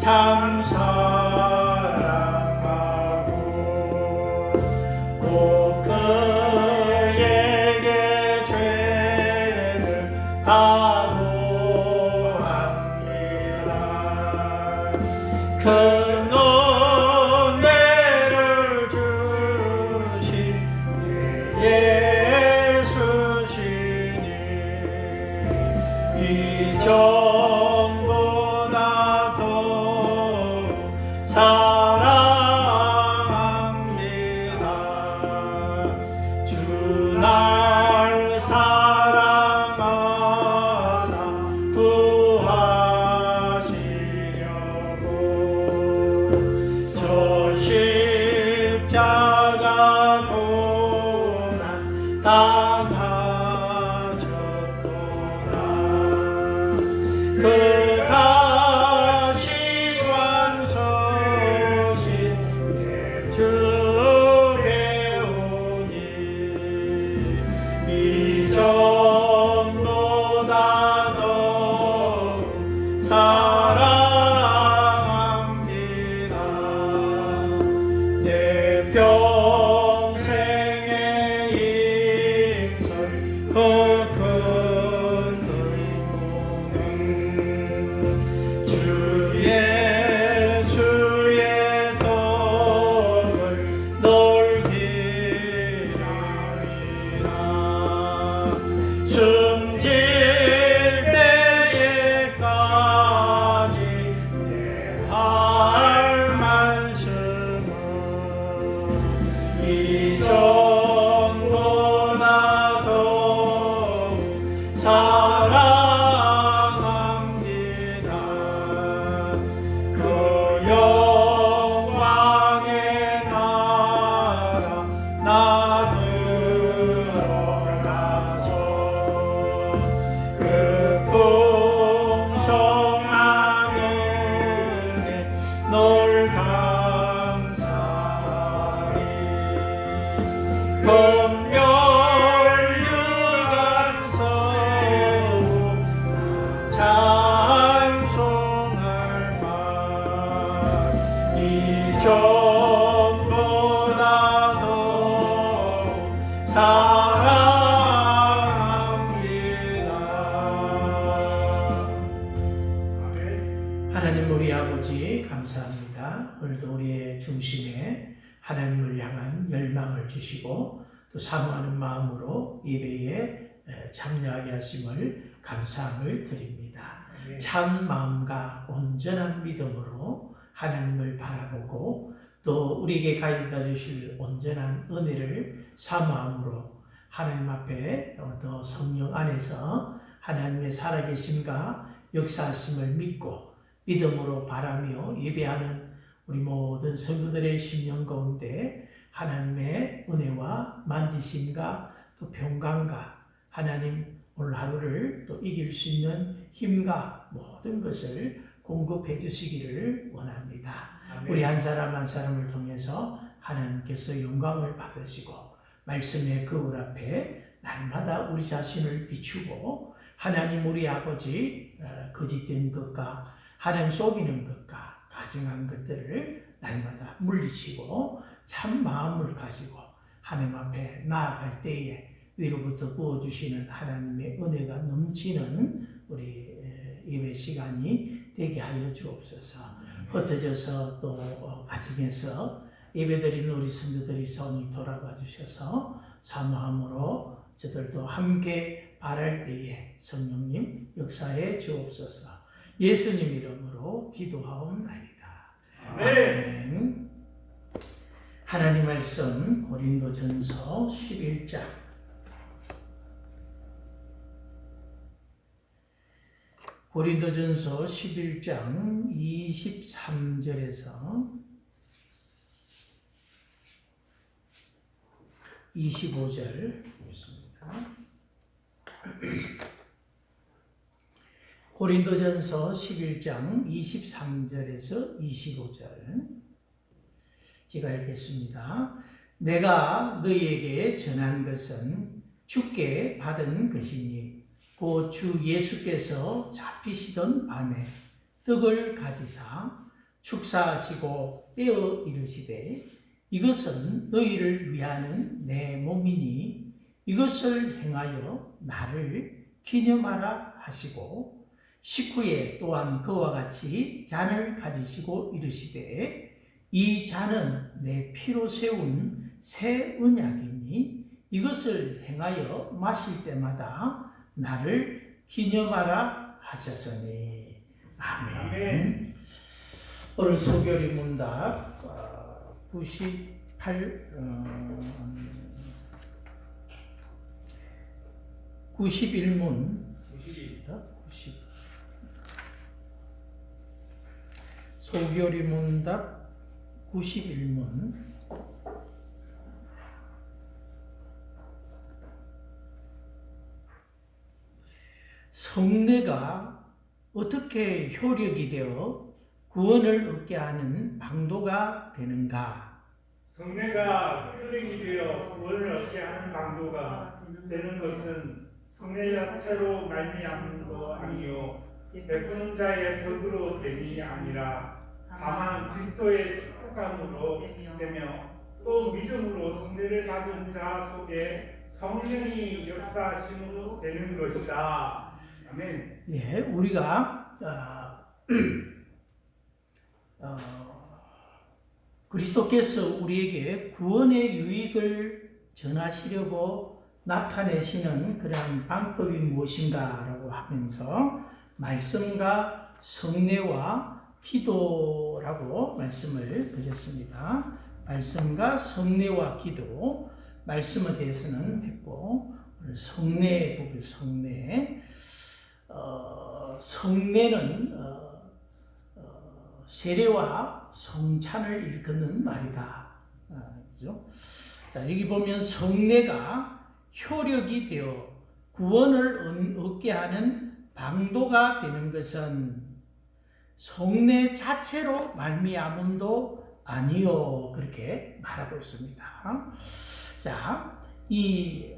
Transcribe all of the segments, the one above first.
참 사랑하고 곧 그에게 죄를 다 고합니다. 큰 은혜를 주신 예수시니 이전보다 더욱 사랑합니다. 주 날 사랑하사 구하시려고 저 십자가 고난 당하셨도다. 그 다시 완성하신 내 주께 오니 이전보다 더욱 사랑합니다. 내 평생의 임설 그 큰 의무는 주 예수의 떡을 놀기라니라. 숨질 때에까지 내 할 말씀은 이전보다 더욱 사랑합니다. 그 영광의 나라 나 들어가서 그 풍성한 은혜 널 감사하리. 검열 유간서우 나 찬송할 만 이전보다 더욱 사랑합니다. 하나님 우리 아버지 감사합니다. 오늘도 우리의 중심에 하나님을 향한 열망을 주시고 또 사모하는 마음으로 예배에 참여하게 하심을 감사함을 드립니다. 참 마음과 온전한 믿음으로 하나님을 바라보고 또 우리에게 가져다 주실 온전한 은혜를 사모함으로 하나님 앞에 또 성령 안에서 하나님의 살아계심과 역사하심을 믿고 믿음으로 바라며 예배하는 우리 모든 성도들의 심령 가운데 하나님의 은혜와 만지심과 또 평강과 하나님 오늘 하루를 또 이길 수 있는 힘과 모든 것을 공급해 주시기를 원합니다. 아멘. 우리 한 사람 한 사람을 통해서 하나님께서 영광을 받으시고 말씀의 거울 앞에 날마다 우리 자신을 비추고 하나님 우리 아버지 거짓된 것과 하나님 속이는 것과 가증한 것들을 날마다 물리치고 참 마음을 가지고 하나님 앞에 나아갈 때에 위로부터 부어주시는 하나님의 은혜가 넘치는 우리 예배 시간이 되게 하여 주옵소서. 흩어져서 또 가정에서 예배드리는 우리 성도들이 손이 돌아가 주셔서 사모함으로 저들도 함께 바랄 때에 성령님 역사해 주옵소서. 예수님 이름으로 기도하옵나이다. 아멘. 하나님 말씀 고린도전서 11장 고린도전서 11장 23절에서 25절 보겠습니다. 고린도전서 11장 23절에서 25절 제가 읽겠습니다. 내가 너희에게 전한 것은 주께 받은 것이니 곧 주 예수께서 잡히시던 밤에 떡을 가지사 축사하시고 떼어 이르시되 이것은 너희를 위하는 내 몸이니 이것을 행하여 나를 기념하라 하시고 식후에 또한 그와 같이 잔을 가지시고 이르시되 이 잔은 내 피로 세운 새 언약이니 이것을 행하여 마실 때마다 나를 기념하라 하셨으니. 아멘. 오늘 소결의 문답 91문 90 소결의 문답 91문 성례가 어떻게 효력이 되어 구원을 얻게 하는 방도가 되는가? 성례가 효력이 되어 구원을 얻게 하는 방도가 되는 것은 성례 자체로 말미암은 아니요 베푸는 자의 덕으로 됨이 아니라 다만 그리스도의 축복함으로 되며 또 믿음으로 성례를 받은 자 속에 성령이 역사하심으로 되는 것이다. 아멘. 예, 우리가 그리스도께서 우리에게 구원의 유익을 전하시려고 나타내시는 그런 방법이 무엇인가라고 하면서 말씀과 성례와 기도라고 말씀을 드렸습니다. 말씀과 성례와 기도, 말씀에 대해서는 했고 성례 부분, 성례는 세례와 성찬을 일컫는 말이다. 그죠? 자, 여기 보면 성례가 효력이 되어 구원을 얻게 하는 방도가 되는 것은 성례 자체로 말미암음도 아니요, 그렇게 말하고 있습니다. 자, 이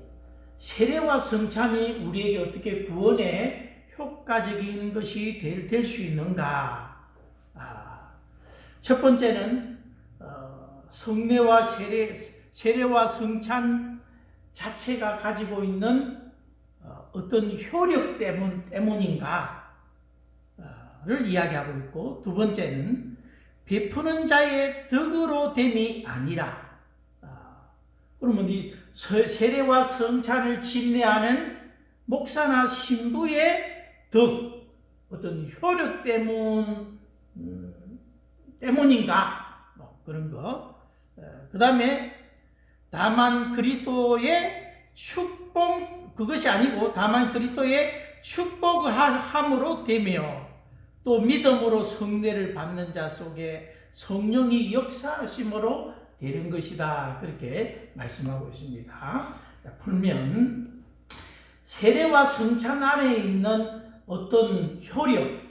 세례와 성찬이 우리에게 어떻게 구원에 효과적인 것이 될 수 있는가? 첫 번째는 성례와 세례와 성찬 자체가 가지고 있는 어떤 효력 때문인가를 이야기하고 있고, 두 번째는 베푸는 자의 덕으로 됨이 아니라, 그러면 이 세례와 성찬을 집례하는 목사나 신부의 덕, 어떤 효력 때문인가? 그런 거. 그 다음에 다만 그리스도의 축복, 그것이 아니고 다만 그리스도의 축복함으로 되며 또 믿음으로 성례를 받는 자 속에 성령이 역사하심으로 되는 것이다. 그렇게 말씀하고 있습니다. 풀면 세례와 성찬 안에 있는 어떤 효력,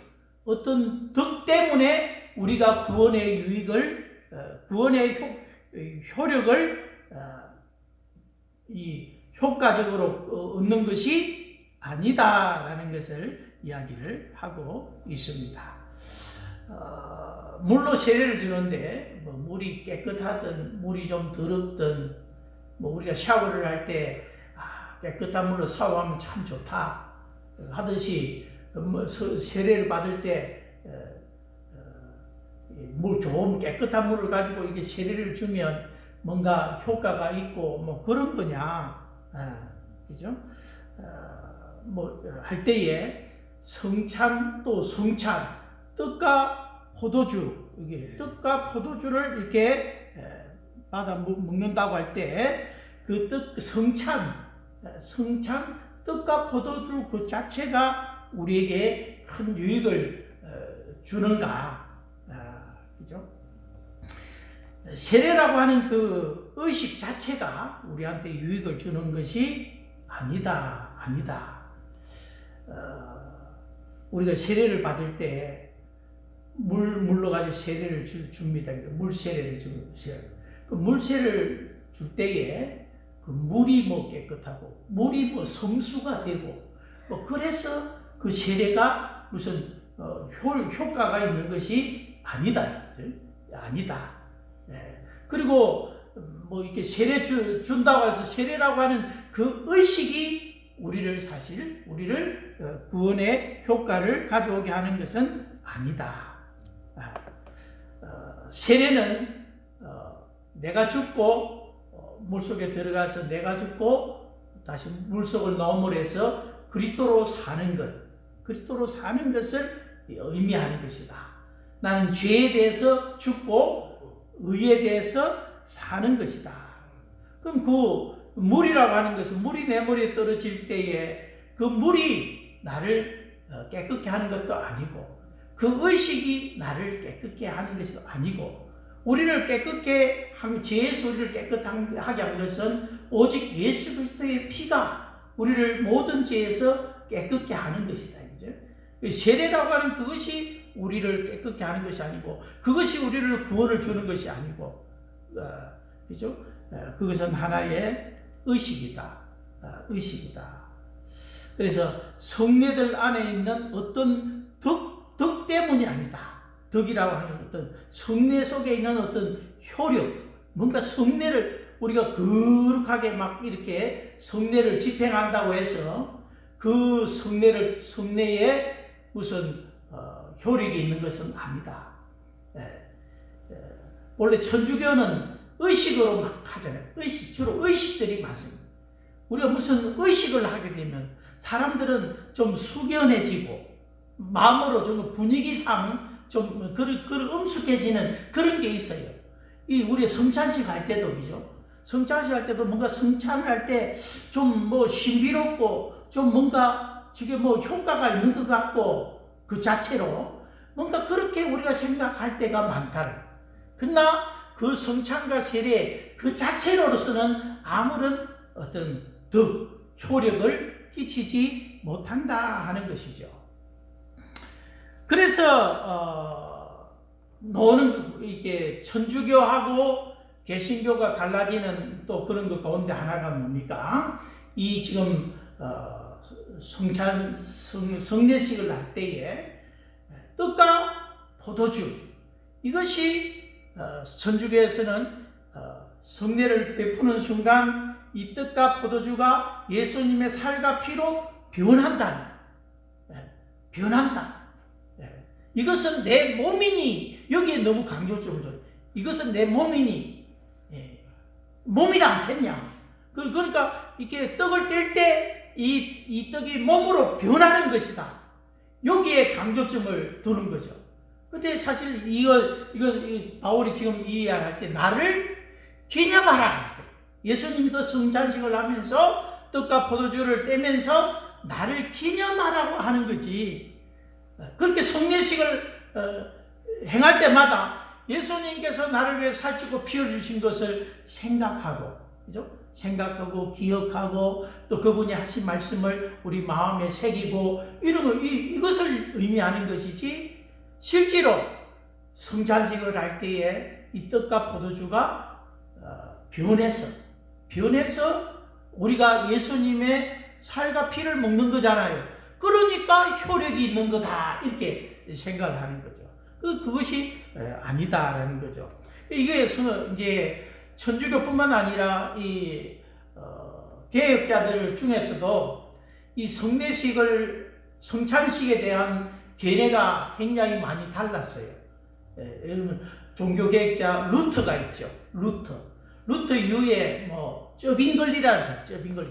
어떤 덕 때문에 우리가 구원의 유익을, 구원의 효력을 효과적으로 얻는 것이 아니다라는 것을 이야기를 하고 있습니다. 물로 세례를 주는데 물이 깨끗하든 물이 좀 더럽든 우리가 샤워를 할 때 깨끗한 물로 샤워하면 참 좋다 하듯이 세례를 받을 때 물 좋은 깨끗한 물을 가지고 이게 세례를 주면 뭔가 효과가 있고 그런 거냐, 그죠? 할 때에 성찬 또 성찬, 떡과 포도주, 이게 떡과 포도주를 이렇게 받아 먹는다고 할 때 그 성찬, 떡과 포도주 그 자체가 우리에게 큰 유익을 주는가? 그죠? 세례라고 하는 그 의식 자체가 우리한테 유익을 주는 것이 아니다. 우리가 세례를 받을 때 물로 가지고 세례를 줍니다. 물 세례를 줍니다. 그 물 세례를 줄 때에 그 물이 깨끗하고 물이 성수가 되고 그래서 그 세례가 무슨 효과가 있는 것이 아니다. 아니다. 그리고 뭐 이렇게 세례 준다고 해서 세례라고 하는 그 의식이 우리를 구원의 효과를 가져오게 하는 것은 아니다. 세례는 내가 죽고 물속에 들어가서 내가 죽고 다시 물속을 넘어해서 그리스도로 사는 것을 의미하는 것이다. 나는 죄에 대해서 죽고 의에 대해서 사는 것이다. 그럼 그 물이라고 하는 것은 물이 내 머리에 떨어질 때에 그 물이 나를 깨끗게 하는 것도 아니고 그 의식이 나를 깨끗게 하는 것도 아니고 우리를 깨끗게 죄에서 우리를 깨끗하게 한 것은 오직 예수 그리스도의 피가 우리를 모든 죄에서 깨끗게 하는 것이다. 그죠? 세례라고 하는 그것이 우리를 깨끗게 하는 것이 아니고 그것이 우리를 구원을 주는 것이 아니고 그죠? 그것은 하나의 의식이다. 의식이다. 그래서 성례들 안에 있는 어떤 덕 때문이 아니다. 덕이라고 하는 어떤 성례 속에 있는 어떤 효력, 뭔가 성례를 우리가 거룩하게 막 이렇게 성례를 집행한다고 해서 그 성례에 무슨 효력이 있는 것은 아니다. 원래 천주교는 의식으로 막 하잖아요. 주로 의식들이 많습니다. 우리가 무슨 의식을 하게 되면 사람들은 좀 숙연해지고 마음으로 좀 분위기상 좀 엄숙해지는 그런 게 있어요. 우리 성찬식 할 때도 그죠? 성찬식 할 때도 뭔가 성찬을 할 때 좀 뭐 신비롭고 좀 뭔가 저게 뭐 효과가 있는 것 같고 그 자체로 뭔가 그렇게 우리가 생각할 때가 많다. 그러나 그 성찬과 세례 그 자체로서는 아무런 어떤 효력을 끼치지 못한다 하는 것이죠. 그래서 노는 이게 천주교하고 개신교가 달라지는 또 그런 것 가운데 하나가 뭡니까? 이 지금 성례식을 할 때에 떡과 포도주 이것이 천주교에서는 성례를 베푸는 순간 이 떡과 포도주가 예수님의 살과 피로 변한다. 이것은 내 몸이니 여기에 너무 강조점을 줘요. 이것은 내 몸이니 몸이라 않겠냐. 그러니까 이렇게 떡을 뗄 때 이 떡이 몸으로 변하는 것이다. 여기에 강조점을 두는 거죠. 근데 사실 이거 바울이 지금 이해할 때 나를 기념하라 할 때 예수님이 그 성찬식을 하면서 떡과 포도주를 떼면서 나를 기념하라고 하는 거지. 그렇게 성례식을 행할 때마다 예수님께서 나를 위해 살찌고 피 흘리신 것을 생각하고, 그죠? 생각하고 기억하고 또 그분이 하신 말씀을 우리 마음에 새기고 이것을 의미하는 것이지 실제로 성찬식을 할 때에 이 떡과 포도주가 변해서 우리가 예수님의 살과 피를 먹는 거잖아요. 그러니까 효력이 있는 거다 이렇게 생각을 하는 거죠. 그것이 아니다라는 거죠. 이게 이제 천주교뿐만 아니라 이 개혁자들 중에서도 이 성찬식에 대한 견해가 굉장히 많이 달랐어요. 여러분 종교개혁자 루터가 있죠. 루터 이후에 뭐 쩌빙걸리라는 사람,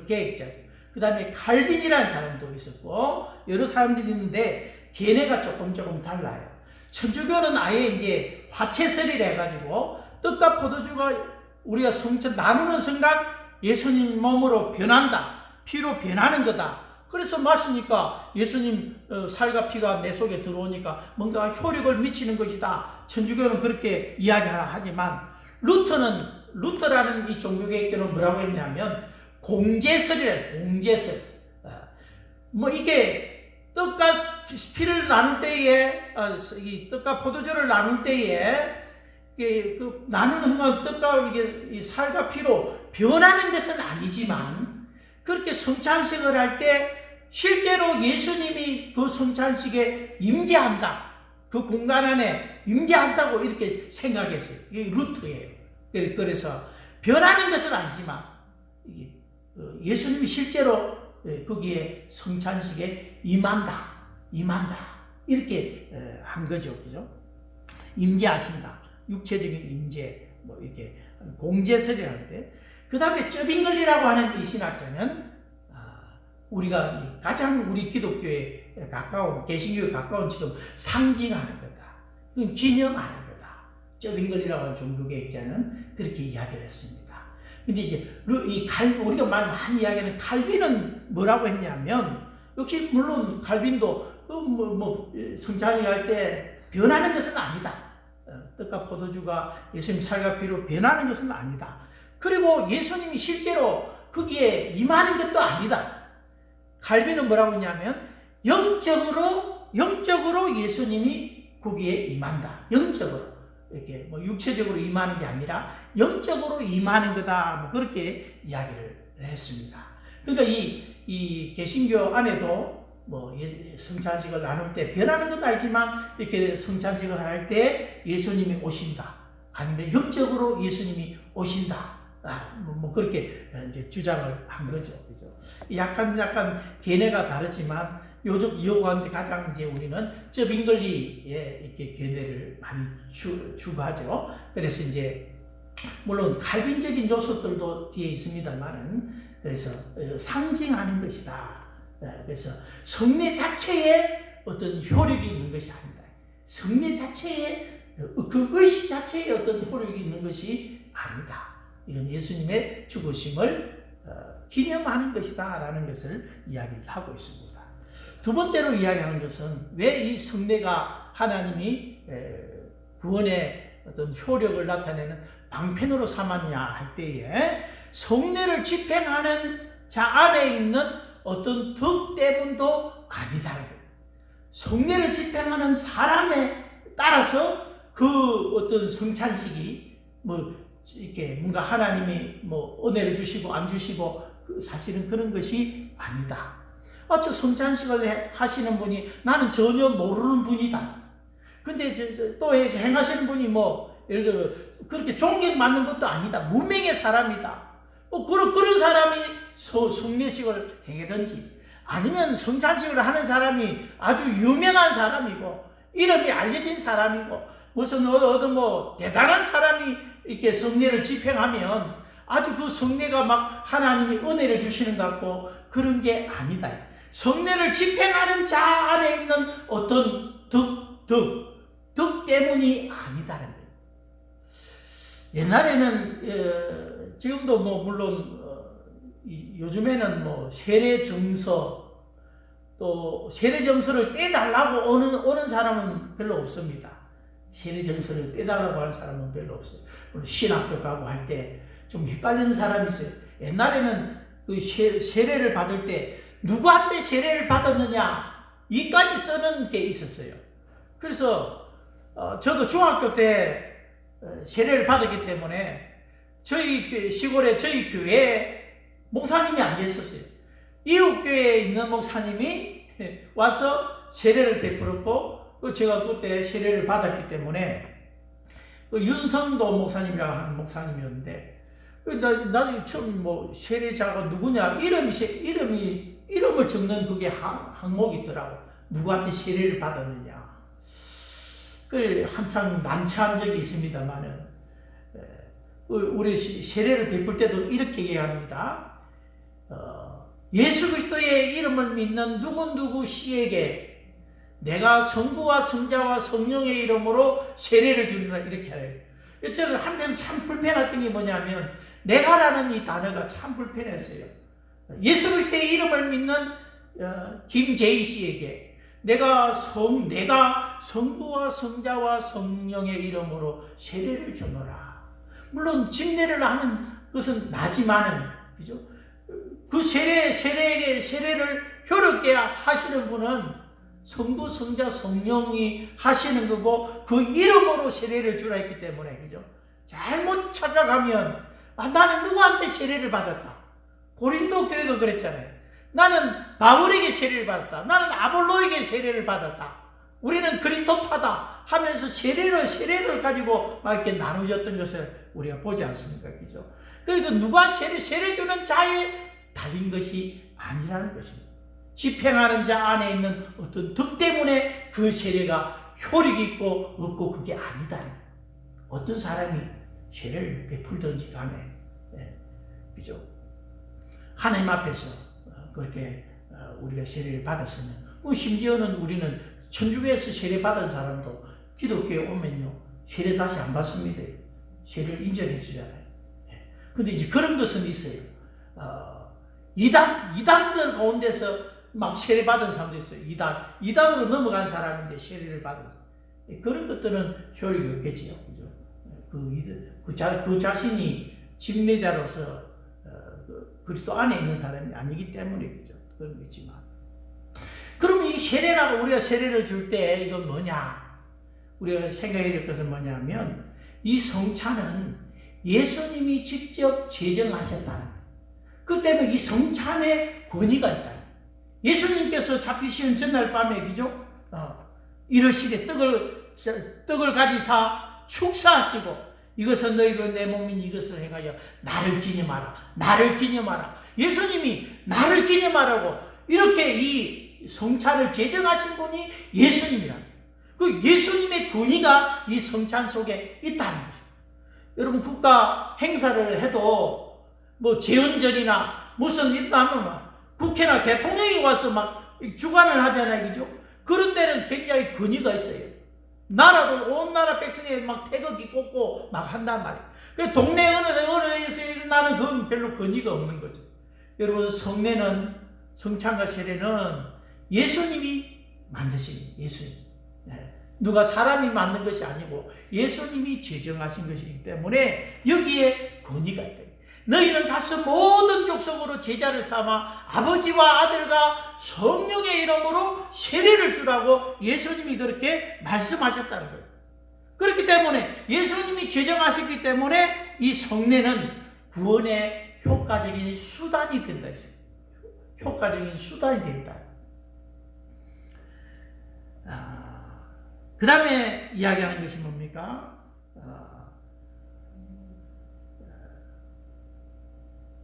개혁자. 그 다음에 칼빈이라는 사람도 있었고 여러 사람들이 있는데 견해가 조금 달라요. 천주교는 아예 이제 화채설이라 해가지고 떡과 포도주가 우리가 성찬 나누는 순간 예수님 몸으로 변한다. 피로 변하는 거다. 그래서 마시니까 예수님 살과 피가 내 속에 들어오니까 뭔가 효력을 미치는 것이다. 천주교는 그렇게 이야기하지만 루터라는 이 종교개혁교는 뭐라고 했냐면 공제설이래요. 공제설. 뭐 이게 떡과 피를 나눌 때에 이 떡과 포도주를 나눌 때에 나누는 순간 떡과 이게 살과 피로 변하는 것은 아니지만 그렇게 성찬식을 할 때 실제로 예수님이 그 성찬식에 임재한다. 그 공간 안에 임재한다고 이렇게 생각했어요. 이게 루트예요. 그래서 변하는 것은 아니지만 예수님이 실제로 거기에 성찬식에 임한다 이렇게 한 거죠, 그죠? 임재하신다, 육체적인 임재, 뭐 이렇게 공제설이라는데, 그 다음에 쩌빙글리라고 하는 이 신학자는 우리가 가장 우리 기독교에 가까운, 개신교에 가까운 지금 상징하는 거다, 기념하는 거다. 쩌빙글리라고 하는 종교개혁자는 그렇게 이야기를 했습니다. 근데 이제 우리가 많이 이야기하는 칼빈은 뭐라고 했냐면, 역시 물론 칼빈도 성찬식 할 때 변하는 것은 아니다. 떡과 포도주가 예수님 살과 피로 변하는 것은 아니다. 그리고 예수님이 실제로 거기에 임하는 것도 아니다. 칼빈은 뭐라고 했냐면 영적으로 예수님이 거기에 임한다. 영적으로 이렇게 육체적으로 임하는 게 아니라 영적으로 임하는 거다. 그렇게 이야기를 했습니다. 그러니까 이 개신교 안에도 성찬식을 나눌 때 변하는 것도 아니지만 이렇게 성찬식을 할 때 예수님이 오신다, 아니면 영적으로 예수님이 오신다, 그렇게 이제 주장을 한 거죠, 그죠? 약간 견해가 다르지만 요즘 이 가운데 가장 이제 우리는 쩌빙글리에 이렇게 견해를 많이 추구하죠. 그래서 이제 물론 칼빈적인 요소들도 뒤에 있습니다만은, 그래서 상징하는 것이다. 그래서 성례 자체에 어떤 효력이 있는 것이 아니다. 성례 자체에 그 의식 자체에 어떤 효력이 있는 것이 아니다. 이건 예수님의 죽으심을 기념하는 것이다 라는 것을 이야기를 하고 있습니다. 두 번째로 이야기하는 것은 왜 이 성례가 하나님이 구원의 어떤 효력을 나타내는 방편으로 삼았냐 할 때에, 성례를 집행하는 자 안에 있는 어떤 덕 때문도 아니다는 거예요. 성례를 집행하는 사람에 따라서 그 어떤 성찬식이 이렇게 뭔가 하나님이 은혜를 주시고 안 주시고 사실은 그런 것이 아니다. 저 성찬식을 하시는 분이 나는 전혀 모르는 분이다. 근데 또 행하시는 분이 예를 들어 그렇게 존경받는 것도 아니다. 무명의 사람이다. 그런 사람이 성례식을 행하든지, 아니면 성찬식을 하는 사람이 아주 유명한 사람이고 이름이 알려진 사람이고 무슨 대단한 사람이 이렇게 성례를 집행하면 아주 그 성례가 막 하나님이 은혜를 주시는 것 같고 그런 게 아니다. 성례를 집행하는 자 안에 있는 어떤 덕 때문이 아니다는 거예요. 옛날에는 지금도 물론 요즘에는 세례 정서, 또 세례 정서를 떼달라고 오는 사람은 별로 없습니다. 세례 정서를 떼달라고 하는 사람은 별로 없어요. 신학교 가고 할 때 좀 헷갈리는 사람이 있어요. 옛날에는 그 세례를 받을 때 누구한테 세례를 받았느냐 이까지 쓰는 게 있었어요. 그래서 저도 중학교 때 세례를 받았기 때문에 저희 시골에 저희 교회에 목사님이 안 계셨어요. 이웃교회에 있는 목사님이 와서 세례를 베풀었고, 제가 그때 세례를 받았기 때문에 윤성도 목사님이라고 하는 목사님이었는데, 나도 처음 세례자가 누구냐 이름을 적는 그게 항목이 있더라고. 누구한테 세례를 받았느냐. 한참 난처한 적이 있습니다만은, 우리 세례를 베풀 때도 이렇게 얘기합니다. 예수 그리스도의 이름을 믿는 누구누구 씨에게 내가 성부와 성자와 성령의 이름으로 세례를 주리라, 이렇게 해요. 저는 한편 참 불편했던 게 뭐냐면, 내가라는 이 단어가 참 불편했어요. 예수 그리스도의 이름을 믿는 김재희 씨에게 내가 성부와 성자와 성령의 이름으로 세례를 주노라. 물론 집례를 하는 것은 나지만은, 그죠? 그 세례를 효롭게 하시는 분은 성부, 성자, 성령이 하시는 거고 그 이름으로 세례를 주라 했기 때문에, 그죠? 잘못 착각하면 나는 누구한테 세례를 받았다. 고린도 교회도 그랬잖아요. 나는 바울에게 세례를 받았다. 나는 아볼로에게 세례를 받았다. 우리는 그리스도파다 하면서 세례를 가지고 막 이렇게 나누어졌던 것을 우리가 보지 않습니까? 그죠? 그러니까 누가 세례 주는 자에 달린 것이 아니라는 것입니다. 집행하는 자 안에 있는 어떤 덕 때문에 그 세례가 효력이 있고 없고 그게 아니다. 어떤 사람이 세례를 베풀든지 간에, 그죠? 하나님 앞에서 그렇게 우리가 세례를 받았으면, 심지어는 우리는 천주교에서 세례 받은 사람도 기독교에 오면요 세례 다시 안 받습니다. 세례를 인정해 주잖아요. 근데 이제 그런 것은 있어요. 이단들 가운데서 막 세례 받은 사람도 있어요. 이단으로 넘어간 사람인데 세례를 받은 사람. 그런 것들은 효력이 없겠지요. 그죠? 그 자신이 집례자로서 그리스도 안에 있는 사람이 아니기 때문에 그죠? 그런 거 있지만. 그러면 이 세례라고 우리가 세례를 줄 때 이건 뭐냐? 우리가 생각해야 될 것은 뭐냐면 이 성찬은 예수님이 직접 제정하셨다는 거예요. 그 때문에 이 성찬의 권위가 있다. 예수님께서 잡히시는 전날 밤에 그죠? 이르시되 떡을 가지사 축사하시고 이것은 너희로 내 몸인 이것을 행하여 나를 기념하라. 나를 기념하라. 예수님이 나를 기념하라고 이렇게 이 성찬을 제정하신 분이 예수님이라. 그 예수님의 권위가 이 성찬 속에 있다는 것입니다. 여러분 국가 행사를 해도 뭐 재헌절이나 무슨 있다면 국회나 대통령이 와서 막 주관을 하잖아요. 그죠? 그런 데는 굉장히 권위가 있어요. 나라도 온 나라 백성이 막 태극기 꽂고 막 한단 말이에요. 그 동네 어느 데서 일어나는 건 별로 권위가 없는 거죠. 여러분 성례는 성찬과 세례는 예수님이 만드신 예수님. 누가 사람이 만든 것이 아니고 예수님이 제정하신 것이기 때문에 여기에 권위가 있다. 너희는 가서 모든 족속으로 제자를 삼아 아버지와 아들과 성령의 이름으로 세례를 주라고 예수님이 그렇게 말씀하셨다는 거예요. 그렇기 때문에 예수님이 제정하셨기 때문에 이 성례는 구원의 효과적인 수단이 된다 했어요. 효과적인 수단이 된다. 그 다음에 이야기하는 것이 뭡니까?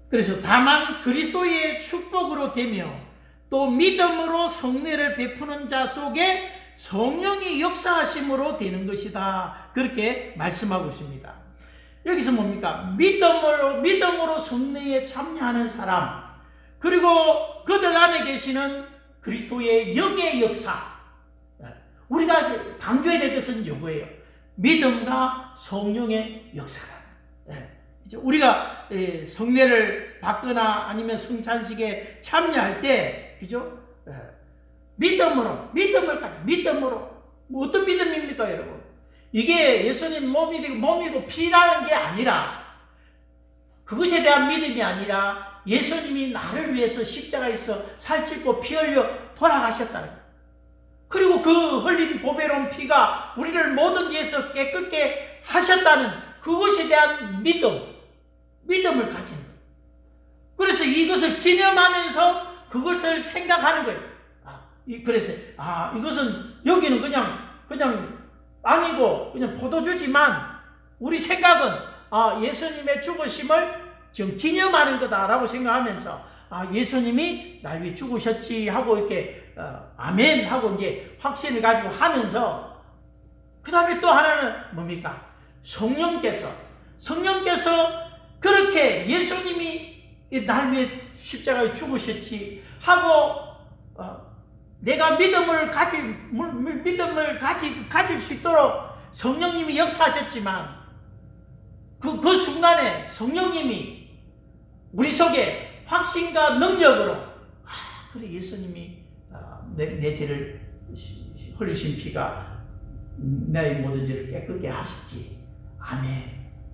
그래서 다만 그리스도의 축복으로 되며 또 믿음으로 성례를 베푸는 자 속에 성령이 역사하심으로 되는 것이다. 그렇게 말씀하고 있습니다. 여기서 뭡니까? 믿음으로 성례에 참여하는 사람, 그리고 그들 안에 계시는 그리스도의 영의 역사. 우리가 강조해야 될 것은 이거예요. 믿음과 성령의 역사다. 우리가 성례를 받거나 아니면 성찬식에 참여할 때, 그죠? 믿음으로. 뭐 어떤 믿음입니까, 여러분? 이게 예수님 몸이고 피라는 게 아니라, 그것에 대한 믿음이 아니라 예수님이 나를 위해서 십자가에서 살찔고 피 흘려 돌아가셨다는 거예요. 그리고 그 흘린 보배로운 피가 우리를 모든 죄에서 깨끗게 하셨다는 그것에 대한 믿음을 가진 거예요. 그래서 이것을 기념하면서 그것을 생각하는 거예요. 그래서 이것은 여기는 그냥 아니고 그냥 포도주지만 우리 생각은 예수님의 죽으심을 지금 기념하는 거다라고 생각하면서 예수님이 날 위해 죽으셨지 하고 이렇게 아멘 하고 이제 확신을 가지고 하면서, 그 다음에 또 하나는 뭡니까? 성령께서 그렇게 예수님이 날 위해 십자가에 죽으셨지 하고 내가 믿음을 가질 수 있도록 성령님이 역사하셨지만 그 순간에 성령님이 우리 속에 확신과 능력으로 그래 예수님이 내 죄를 흘리신 피가 내 모든 죄를 깨끗게 하셨지 아멘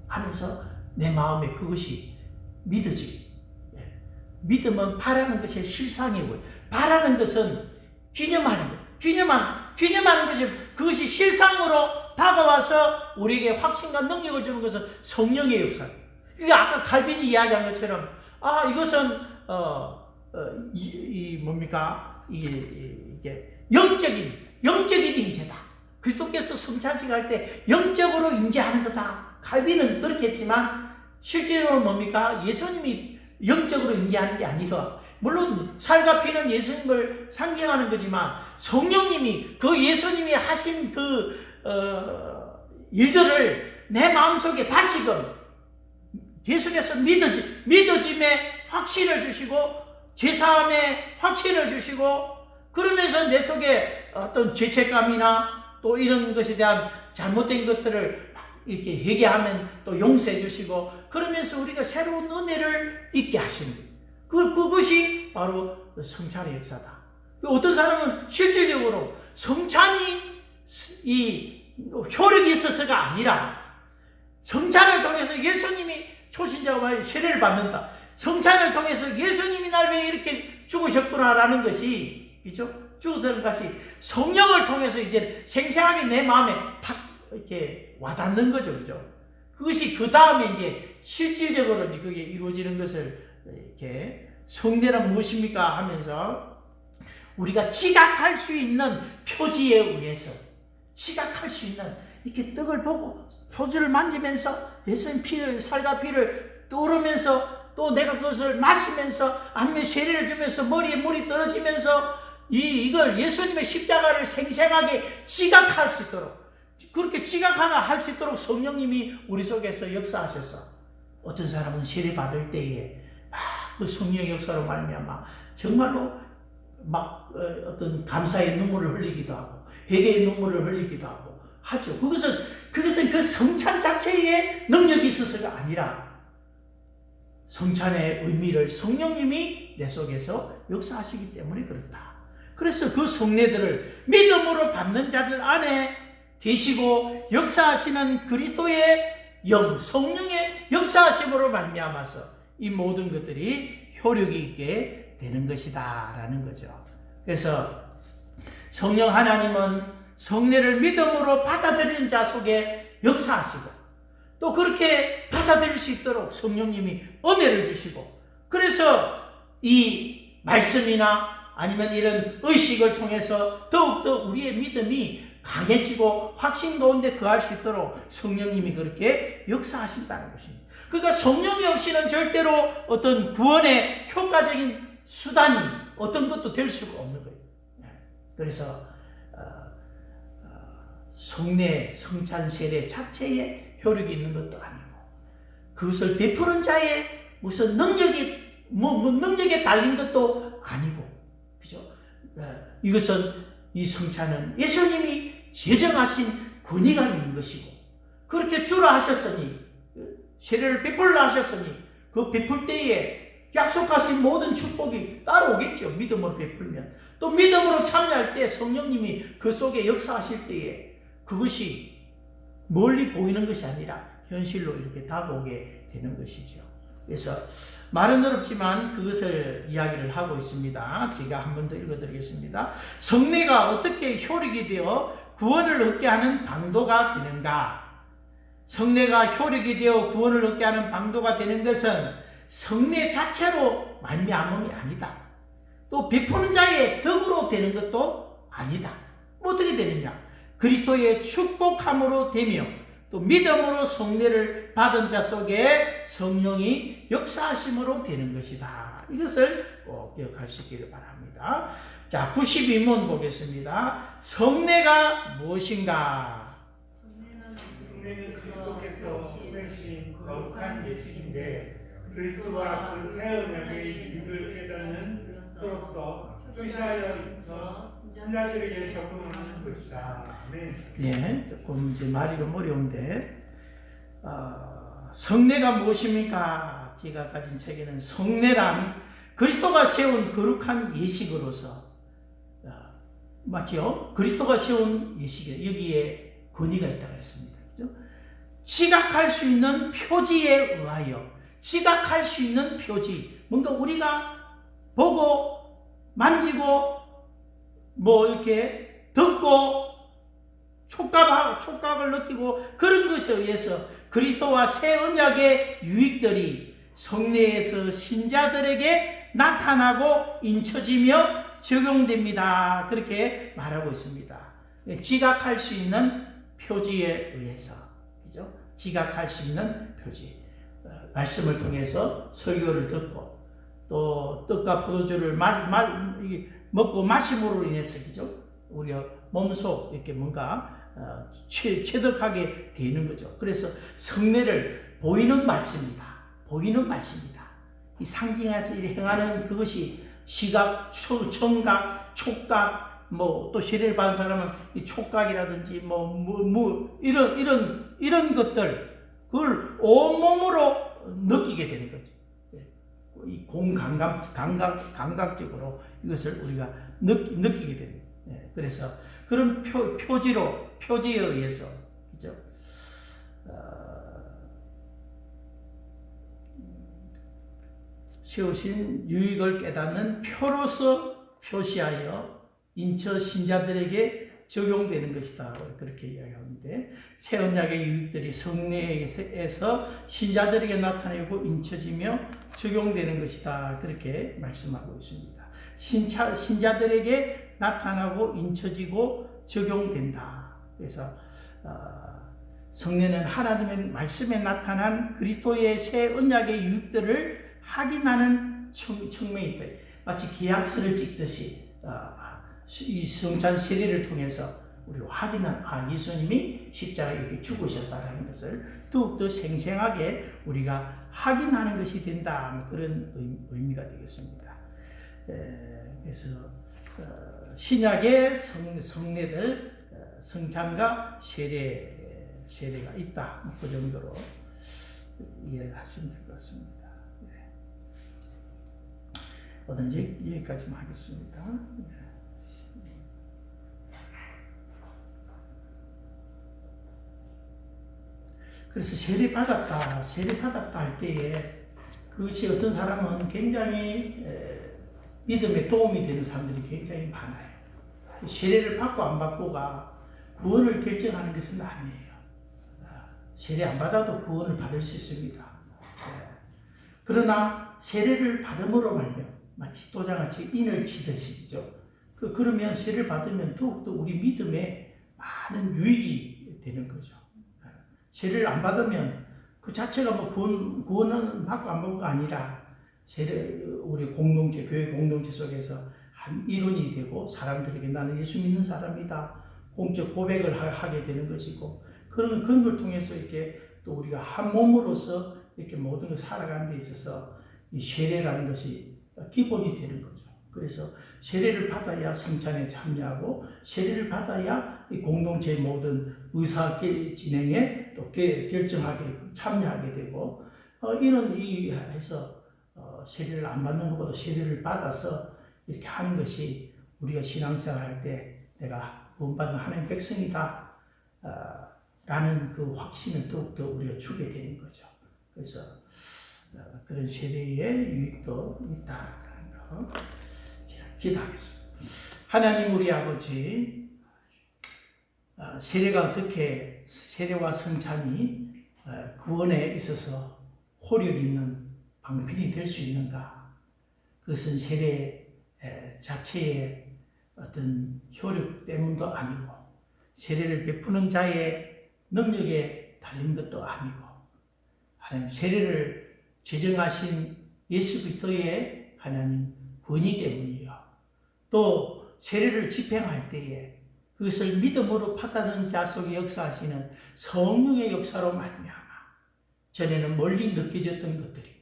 하면서 내 마음에 그것이 믿어지고, 믿음은 바라는 것의 실상이고요. 바라는 것은 기념하는 거예요. 기념하는 것이 그것이 실상으로 다가와서 우리에게 확신과 능력을 주는 것은 성령의 역사예요. 이게 아까 칼빈이 이야기한 것처럼 이것은 뭡니까? 이게 영적인 영적인 임재다. 그리스도께서 성찬식 할 때 영적으로 임재하는 거다. 칼빈은 그렇게 했지만 실제로 뭡니까? 예수님이 영적으로 임재하는 게 아니라, 물론 살과 피는 예수님을 상징하는 거지만 성령님이 그 예수님이 하신 그 일들을 내 마음속에 다시금 계속해서 믿어짐의 확신을 주시고 죄사함의 확신을 주시고, 그러면서 내 속에 어떤 죄책감이나 또 이런 것에 대한 잘못된 것들을 이렇게 회개하면 또 용서해 주시고, 그러면서 우리가 새로운 은혜를 있게 하시는 거예요. 그것이 바로 성찬의 역사다. 어떤 사람은 실질적으로 성찬이 이 효력이 있어서가 아니라 성찬을 통해서 예수님이 초신자가 말해 세례를 받는다. 성찬을 통해서 예수님이 날 위해 이렇게 죽으셨구나라는 것이, 그죠? 죽으신 것이 성령을 통해서 이제 생생하게 내 마음에 탁 이렇게 와닿는 거죠, 그죠? 그것이 그 다음에 이제 실질적으로 이제 그게 이루어지는 것을 이렇게 성례란 무엇입니까 하면서 우리가 지각할 수 있는 표지에 의해서 지각할 수 있는 이렇게 떡을 보고 표지를 만지면서 예수님 피를, 살과 피를 떠오르면서 또 내가 그것을 마시면서 아니면 세례를 주면서 머리에 물이 떨어지면서 이걸 예수님의 십자가를 생생하게 지각할 수 있도록, 그렇게 지각하나 할 수 있도록 성령님이 우리 속에서 역사하셔서 어떤 사람은 세례 받을 때에 그 성령의 역사로 말미암아 정말로 막 어떤 감사의 눈물을 흘리기도 하고 회개의 눈물을 흘리기도 하고 하죠. 그것은 그 성찬 자체에 능력이 있어서가 아니라 성찬의 의미를 성령님이 내 속에서 역사하시기 때문에 그렇다. 그래서 그 성례들을 믿음으로 받는 자들 안에 계시고 역사하시는 그리스도의 영, 성령의 역사하심으로 말미암아서 이 모든 것들이 효력이 있게 되는 것이다 라는 거죠. 그래서 성령 하나님은 성례를 믿음으로 받아들이는 자 속에 역사하시고 또 그렇게 받아들일 수 있도록 성령님이 은혜를 주시고, 그래서 이 말씀이나 아니면 이런 의식을 통해서 더욱더 우리의 믿음이 강해지고 확신 가운데 거할 수 있도록 성령님이 그렇게 역사하신다는 것입니다. 그러니까 성령이 없이는 절대로 어떤 구원의 효과적인 수단이 어떤 것도 될 수가 없는 거예요. 그래서 성례, 성찬, 세례 자체에 효력이 있는 것도 아니고 그것을 베푸는 자의 무슨 능력이 능력에 달린 것도 아니고, 그죠? 이것은 이 성찬은 예수님이 제정하신 권위가 있는 것이고 그렇게 주라 하셨으니 세례를 베풀라 하셨으니 그 베풀 때에 약속하신 모든 축복이 따라오겠죠. 믿음으로 베풀면 또 믿음으로 참여할 때 성령님이 그 속에 역사하실 때에 그것이 멀리 보이는 것이 아니라 현실로 이렇게 다가오게 되는 것이죠. 그래서 말은 어렵지만 그것을 이야기를 하고 있습니다. 제가 한 번 더 읽어드리겠습니다. 성례가 어떻게 효력이 되어 구원을 얻게 하는 방도가 되는가? 성례가 효력이 되어 구원을 얻게 하는 방도가 되는 것은 성례 자체로 말미암음이 아니다. 또 베푸는 자의 덕으로 되는 것도 아니다. 어떻게 되느냐? 그리스도의 축복함으로 되며 또 믿음으로 성례를 받은 자 속에 성령이 역사하심으로 되는 것이다. 이것을 꼭 기억하시기를 바랍니다. 자, 92문 보겠습니다. 성례가 무엇인가? 성례는 그리스도께서 수행하신 거룩한 예식인데 그리스도와 그 새 언약의 유를 깨닫는 때로서 표시하여 신자들에게 적용하는 것이다. 아멘. 예, 조금 이제 말이 좀 어려운데 성례가 무엇입니까? 제가 가진 책에는 성례란 그리스도가 세운 거룩한 예식으로서 맞죠? 그리스도가 세운 예식에 여기에 권위가 있다고 했습니다. 그죠? 지각할 수 있는 표지에 의하여 지각할 수 있는 표지, 뭔가 우리가 보고 만지고 뭐 이렇게 듣고 촉각을 느끼고 그런 것에 의해서 그리스도와 새 언약의 유익들이 성례에서 신자들에게 나타나고 인쳐지며 적용됩니다. 그렇게 말하고 있습니다. 지각할 수 있는 표지에 의해서, 그죠? 지각할 수 있는 표지. 말씀을 통해서 설교를 듣고 또 떡과 포도주를 먹고 마심으로 인해서, 그죠? 우리 몸속 이렇게 뭔가 체득하게 되는 거죠. 그래서 성례를 보이는 말씀이다. 보이는 말씀이다. 이 상징해서 행하는 그것이 시각, 청각, 촉각, 또 세례를 받은 사람은 이 촉각이라든지 이런 것들, 그걸 온몸으로 느끼게 되는 거죠. 이 감각적으로 이것을 우리가 느끼게 됩니다. 그래서 그런 표지에 의해서, 그죠? 세우신 유익을 깨닫는 표로서 표시하여 인처 신자들에게 적용되는 것이다. 그렇게 이야기하는데, 새 언약의 유익들이 성례에서 신자들에게 나타내고 인쳐지며 적용되는 것이다. 그렇게 말씀하고 있습니다. 신자들에게 나타나고 인쳐지고 적용된다. 그래서 성례는 하나님의 말씀에 나타난 그리스도의 새 언약의 유익들을 확인하는 측면이 있다. 마치 계약서를 찍듯이 이 성찬 세례를 통해서 우리 확인한 예수님이 십자가에 이렇게 죽으셨다는 것을 더욱더 생생하게 우리가 확인하는 것이 된다. 그런 의미가 되겠습니다. 그래서 신약의 성례들, 성찬과 세례가 있다. 그 정도로 이해를 하시면 될 것 같습니다. 뭐든지 여기까지만 하겠습니다. 그래서 세례 받았다 할 때에 그것이 어떤 사람은 굉장히 믿음에 도움이 되는 사람들이 굉장히 많아요. 세례를 받고 안 받고가 구원을 결정하는 것은 아니에요. 세례 안 받아도 구원을 받을 수 있습니다. 그러나 세례를 받음으로 말면 마치 도장같이 인을 치듯이죠. 그러면 세례를 받으면 더욱더 우리 믿음에 많은 유익이 되는 거죠. 세례를 안 받으면 그 자체가 구원은 받고 안 받고가 아니라 우리 공동체, 교회 공동체 속에서 한 일원이 되고 사람들에게 나는 예수 믿는 사람이다. 공적 고백을 하게 되는 것이고, 그런 걸 통해서 이렇게 또 우리가 한 몸으로서 이렇게 모든 걸 살아가는 데 있어서 이 세례라는 것이 기본이 되는 거죠. 그래서 세례를 받아야 성찬에 참여하고, 세례를 받아야 이 공동체의 모든 의사 진행에 또 결정하게 참여하게 되고, 이런 해서 세례를 안 받는 것보다 세례를 받아서 이렇게 하는 것이 우리가 신앙생활 할 때 내가 구원받은 하나님의 백성이다 라는 그 확신을 더욱더 우리가 주게 되는 거죠. 그래서 그런 세례의 유익도 있다라는 거 기도하겠습니다. 하나님 우리 아버지, 세례와 성찬이 구원에 있어서 효력 있는 방편이 될 수 있는가? 그것은 세례 자체의 어떤 효력 때문도 아니고, 세례를 베푸는 자의 능력에 달린 것도 아니고, 하나님 세례를 제정하신 예수 그리스도의 하나님 권위 때문이요. 또 세례를 집행할 때에 그것을 믿음으로 받아들인 자 속에 역사하시는 성령의 역사로 말미암아 전에는 멀리 느껴졌던 것들이,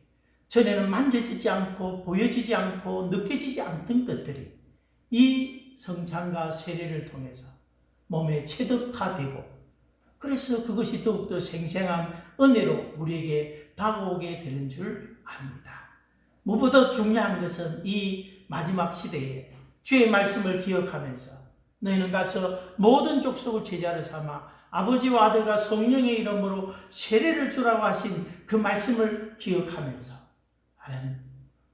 전에는 만져지지 않고 보여지지 않고 느껴지지 않던 것들이 이 성찬과 세례를 통해서 몸에 체득화되고, 그래서 그것이 더욱더 생생한 은혜로 우리에게 다가오게 되는 줄 압니다. 무엇보다 중요한 것은 이 마지막 시대에 주의 말씀을 기억하면서 너희는 가서 모든 족속을 제자를 삼아 아버지와 아들과 성령의 이름으로 세례를 주라고 하신 그 말씀을 기억하면서 하는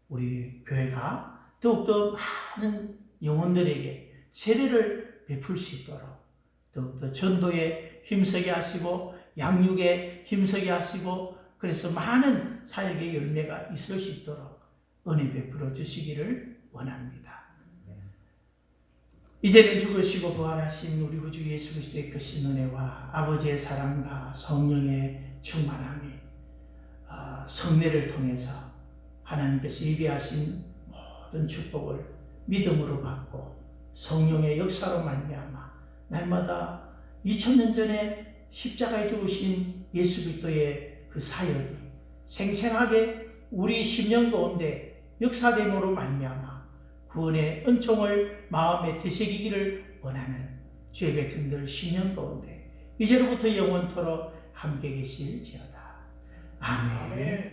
우리 교회가 더욱더 많은 영혼들에게 세례를 베풀 수 있도록 더욱더 전도에 힘쓰게 하시고 양육에 힘쓰게 하시고, 그래서 많은 사역의 열매가 있을 수 있도록 은혜 베풀어 주시기를 원합니다. 이제는 죽으시고 부활하신 우리 구주 예수 그리스도의 크신 은혜와 아버지의 사랑과 성령의 충만함이 성례를 통해서 하나님께서 예비하신 모든 축복을 믿음으로 받고 성령의 역사로 말미암아 날마다 2000년 전에 십자가에 죽으신 예수 그리스도의 그 사역이 생생하게 우리 심령 가운데 역사됨으로 말미암아 구원의 은총을 마음에 되새기기를 원하는 주의 백성들 심령 가운데 이제로부터 영원토록 함께 계실지어다. 아멘.